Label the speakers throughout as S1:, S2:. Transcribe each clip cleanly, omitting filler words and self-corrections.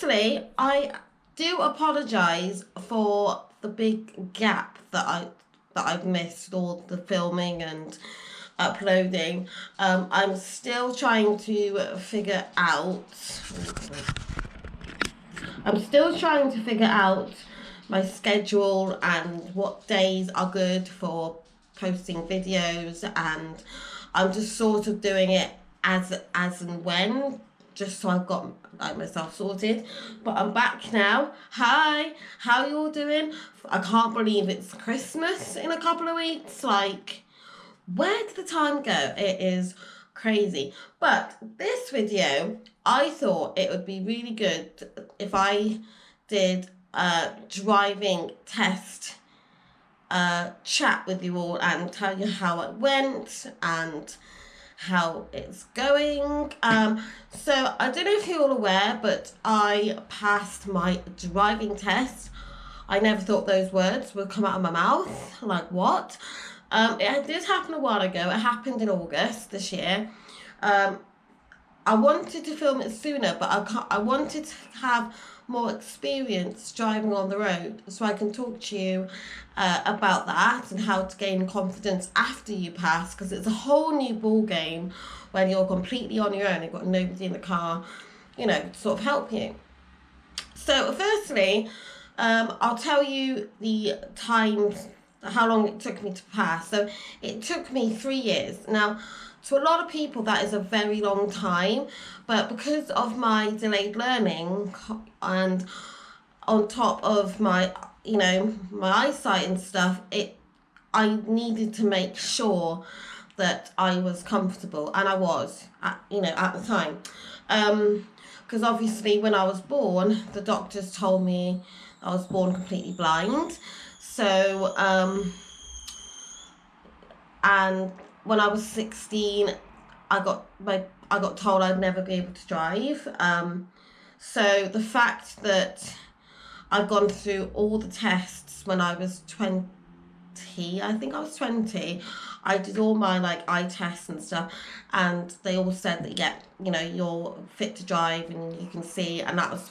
S1: firstly, I do apologise for the big gap that I've missed all the filming and uploading. I'm still trying to figure out. I'm still trying to figure out my schedule and what days are good for posting videos, and I'm just sort of doing it as and when, just so I've got myself sorted. But I'm back now. Hi, how you all doing? I can't believe it's Christmas in a couple of weeks. Like, where did the time go? It is crazy. But this video, I thought it would be really good if I did a driving test chat with you all and tell you how it went and how it's going. So I don't know if you're all aware, but I passed my driving test. I never thought those words would come out of my mouth. Like, what? It did happen a while ago. It happened in August this year. I wanted to film it sooner, but I wanted to have more experience driving on the road, so I can talk to you about that and how to gain confidence after you pass, because it's a whole new ball game when you're completely on your own. You've got nobody in the car, to sort of help you. So firstly, I'll tell you the times, how long it took me to pass. So it took me 3 years. Now, to a lot of people, that is a very long time, but because of my delayed learning and on top of my, my eyesight and stuff, I needed to make sure that I was comfortable, and I was, at the time. Because obviously when I was born, the doctors told me I was born completely blind. So, and when I was 16, I got told I'd never be able to drive. So the fact that I've gone through all the tests when I was 20, I think I was 20, I did all my eye tests and stuff, and they all said that, yeah, you're fit to drive and you can see, and that was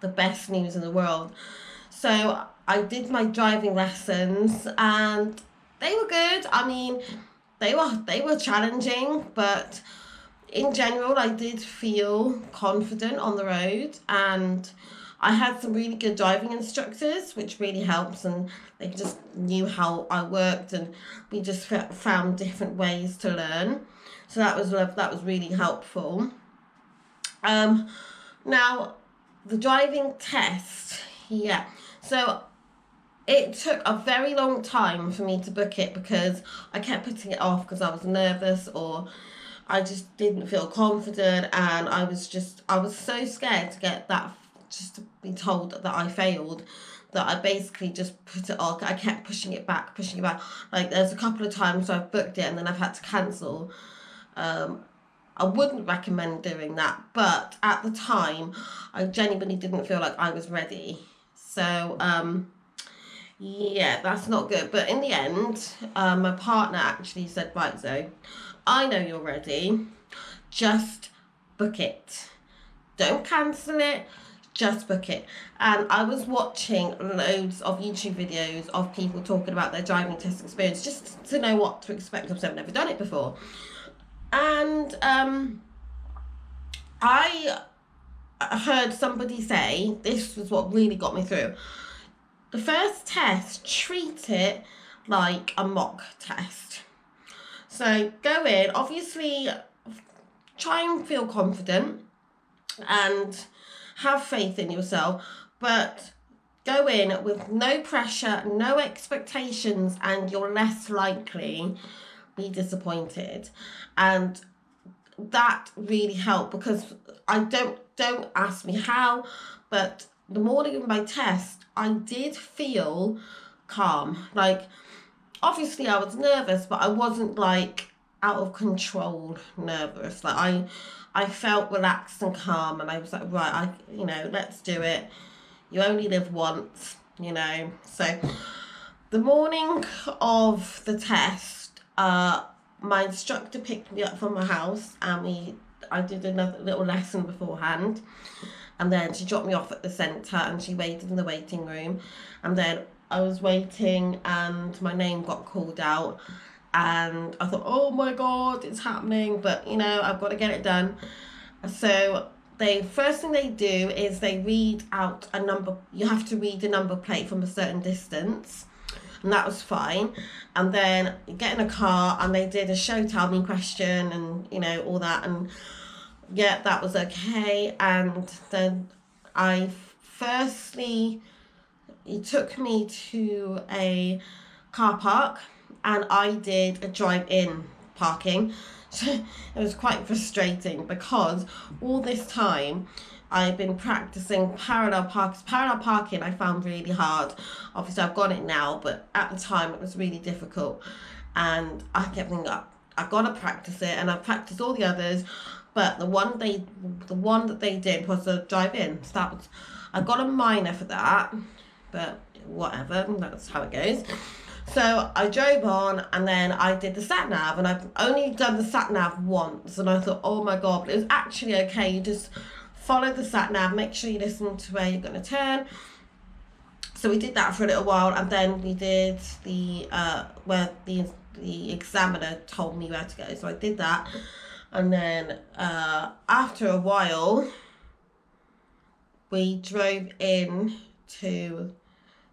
S1: the best news in the world. So I did my driving lessons and they were good. I mean, they were challenging, but in general, I did feel confident on the road, and I had some really good driving instructors, which really helps, and they just knew how I worked, and we just found different ways to learn. So that was really helpful. Now, the driving test, yeah. So it took a very long time for me to book it because I kept putting it off because I was nervous, or I just didn't feel confident, and I was so scared to get that, just to be told that I failed, that I basically just put it off. I kept pushing it back. Like, there's a couple of times I've booked it and then I've had to cancel. I wouldn't recommend doing that, but at the time, I genuinely didn't feel like I was ready. So, yeah, that's not good. But in the end, my partner actually said, right, Zoe, I know you're ready. Just book it. Don't cancel it. Just book it. And I was watching loads of YouTube videos of people talking about their driving test experience, just to know what to expect, because I've never done it before. And I heard somebody say, this was what really got me through. The first test, treat it like a mock test. So go in, obviously try and feel confident and have faith in yourself, but go in with no pressure, no expectations, and you're less likely be disappointed. And that really helped, because I don't ask me how, but the morning of my test, I did feel calm. Like, obviously I was nervous, but I wasn't out of control nervous. Like, I felt relaxed and calm, and I was like, right, let's do it. You only live once, So the morning of the test, my instructor picked me up from my house, and I did another little lesson beforehand, And then she dropped me off at the centre and she waited in the waiting room. And then I was waiting and my name got called out. And I thought, oh my God, it's happening. But, you know, I've got to get it done. So first thing they do is they read out a number. You have to read a number plate from a certain distance. And that was fine. And then you get in a car and they did a show tell me question and, you know, all that. And yeah, that was okay. And then he took me to a car park and I did a drive-in parking. So it was quite frustrating because all this time I've been practicing parallel parks. Parallel parking I found really hard. Obviously I've got it now, but at the time it was really difficult. And I kept thinking, I've got to practice it, and I practiced all the others. But the one that they did was the drive-in. So I got a minor for that, but whatever, that's how it goes. So I drove on and then I did the sat-nav, and I've only done the sat-nav once, and I thought, oh my God, but it was actually okay. You just follow the sat-nav, make sure you listen to where you're going to turn. So we did that for a little while, and then we did where the examiner told me where to go. So I did that, and then after a while, we drove in to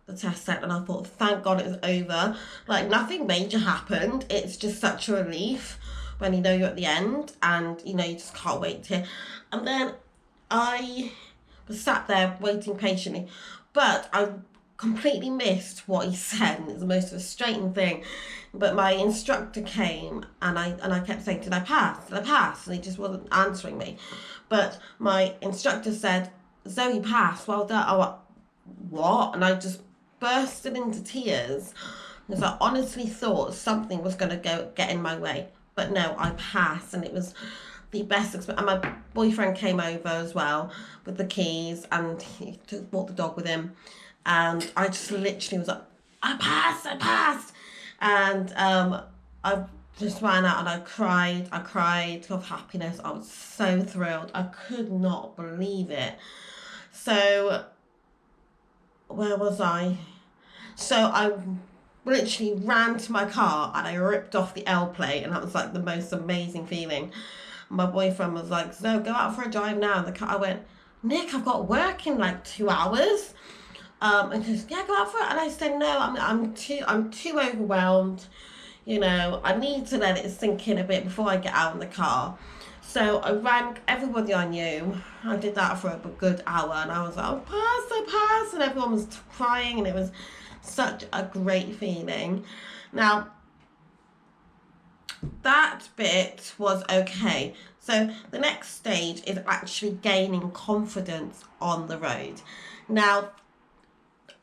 S1: the test set, and I thought, thank God it was over. Like, nothing major happened. It's just such a relief when you know you're at the end, and you know you just can't wait to. And then I was sat there waiting patiently, but I completely missed what he said, and it's the most frustrating thing. But my instructor came and I kept saying, did I pass? Did I pass? And he just wasn't answering me. But my instructor said, Zoe passed, well done. Oh, what? And I just bursted into tears because I honestly thought something was going to get in my way. But no, I passed, and it was the best experience. And my boyfriend came over as well with the keys, and he walked the dog with him. And I just literally was like, I passed. And I just ran out and I cried of happiness. I was so thrilled. I could not believe it. So, where was I? So I literally ran to my car and I ripped off the L plate, and that was like the most amazing feeling. My boyfriend was like, so go out for a drive now in the car. I went, Nick, I've got work in like 2 hours. And he goes, yeah, go out for it. And I said, no, I'm too overwhelmed. You know, I need to let it sink in a bit before I get out in the car. So I rang everybody I knew. I did that for a good hour, and I was like, I passed, and everyone was crying, and it was such a great feeling. Now, that bit was okay. So the next stage is actually gaining confidence on the road. Now,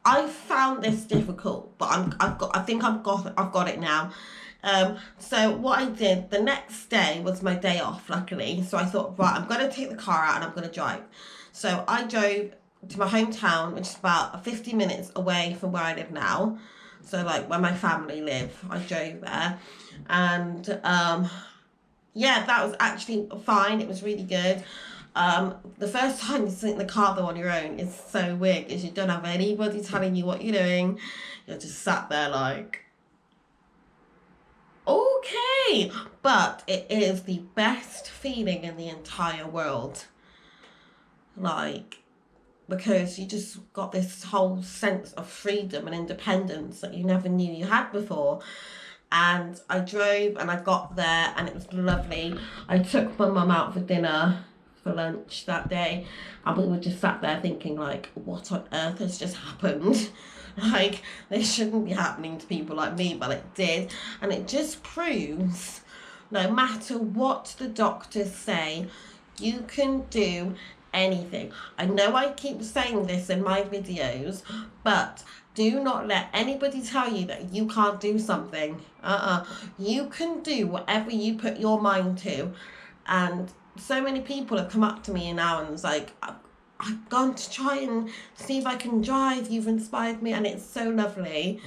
S1: I found this difficult, but I think I've got it now. So what I did the next day was my day off, luckily. So I thought, right, I'm going to take the car out and I'm going to drive. So I drove to my hometown, which is about 50 minutes away from where I live now. So like where my family live, I drove there. And yeah, that was actually fine. It was really good. The first time you sit in the car though on your own is so weird because you don't have anybody telling you what you're doing. You're just sat there like, okay. But it is the best feeling in the entire world. Like, because you just got this whole sense of freedom and independence that you never knew you had before. And I drove and I got there and it was lovely. I took my mum out for dinner, for lunch that day, and we were just sat there thinking like, what on earth has just happened? Like, this shouldn't be happening to people like me, but it did. And it just proves, no matter what the doctors say, you can do anything. I know I keep saying this in my videos, but do not let anybody tell you that you can't do something. You can do whatever you put your mind to. And so many people have come up to me now and it's like, I've gone to try and see if I can drive. You've inspired me, and it's so lovely.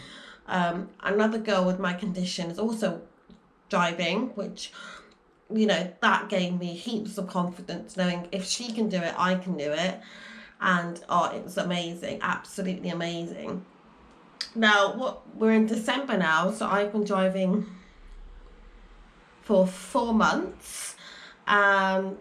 S1: Another girl with my condition is also driving, which you know, that gave me heaps of confidence knowing if she can do it, I can do it. And oh, it was amazing, absolutely amazing. Now, we're in December now, so I've been driving for 4 months, and